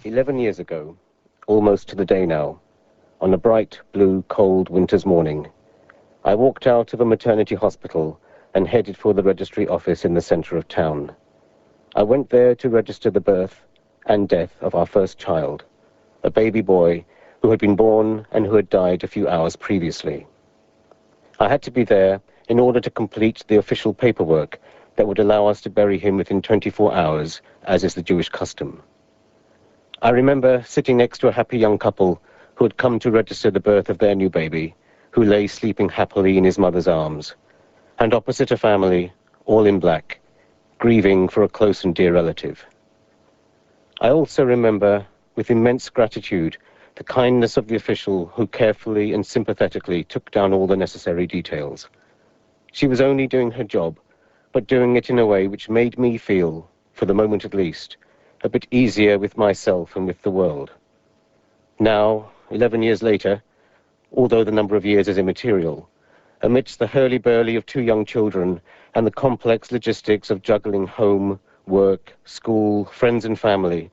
11 years ago, almost to the day now, on a bright, blue, cold winter's morning, I walked out of a maternity hospital and headed for the registry office in the center of town. I went there to register the birth and death of our first child, a baby boy who had been born and who had died a few hours previously. I had to be there in order to complete the official paperwork that would allow us to bury him within 24 hours, as is the Jewish custom. I remember sitting next to a happy young couple who had come to register the birth of their new baby, who lay sleeping happily in his mother's arms, and opposite a family, all in black, grieving for a close and dear relative. I also remember, with immense gratitude, the kindness of the official who carefully and sympathetically took down all the necessary details. She was only doing her job, but doing it in a way which made me feel, for the moment at least, a bit easier with myself and with the world. Now, 11 years later, although the number of years is immaterial, amidst the hurly-burly of two young children and the complex logistics of juggling home, work, school, friends and family,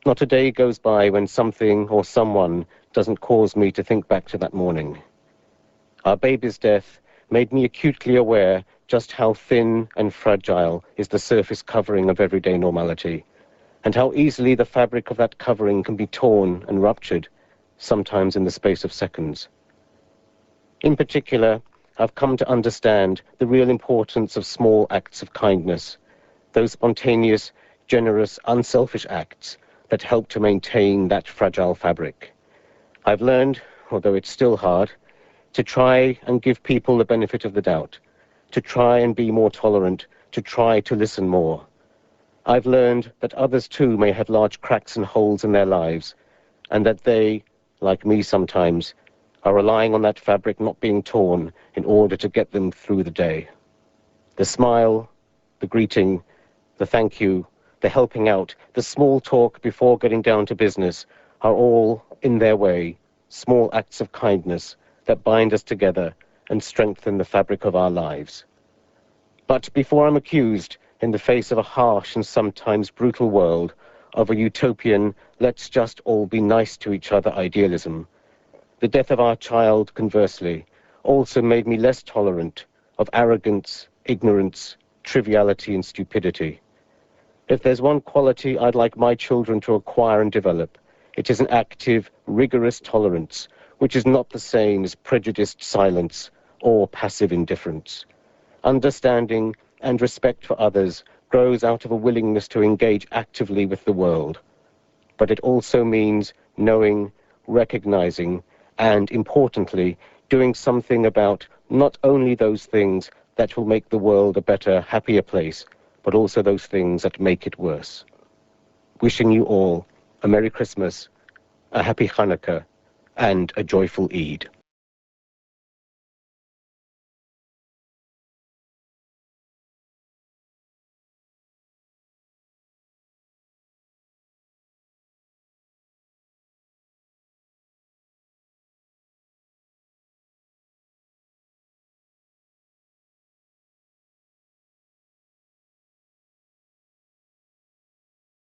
not a day goes by when something or someone doesn't cause me to think back to that morning. Our baby's death made me acutely aware just how thin and fragile is the surface covering of everyday normality, and how easily the fabric of that covering can be torn and ruptured, sometimes in the space of seconds. In particular, I've come to understand the real importance of small acts of kindness, those spontaneous, generous, unselfish acts that help to maintain that fragile fabric. I've learned, although it's still hard, to try and give people the benefit of the doubt, to try and be more tolerant, to try to listen more. I've learned that others too may have large cracks and holes in their lives, and that they, like me sometimes, are relying on that fabric not being torn in order to get them through the day. The smile, the greeting, the thank you, the helping out, the small talk before getting down to business are all, in their way, small acts of kindness that bind us together and strengthen the fabric of our lives. But before I'm accused, in the face of a harsh and sometimes brutal world, of a utopian, let's just all be nice to each other idealism, the death of our child, conversely, also made me less tolerant of arrogance, ignorance, triviality and stupidity. If there's one quality I'd like my children to acquire and develop, it is an active, rigorous tolerance, which is not the same as prejudiced silence or passive indifference. Understanding and respect for others grows out of a willingness to engage actively with the world. But it also means knowing, recognizing, and importantly, doing something about not only those things that will make the world a better, happier place, but also those things that make it worse. Wishing you all a Merry Christmas, a Happy Hanukkah, and a joyful Eid.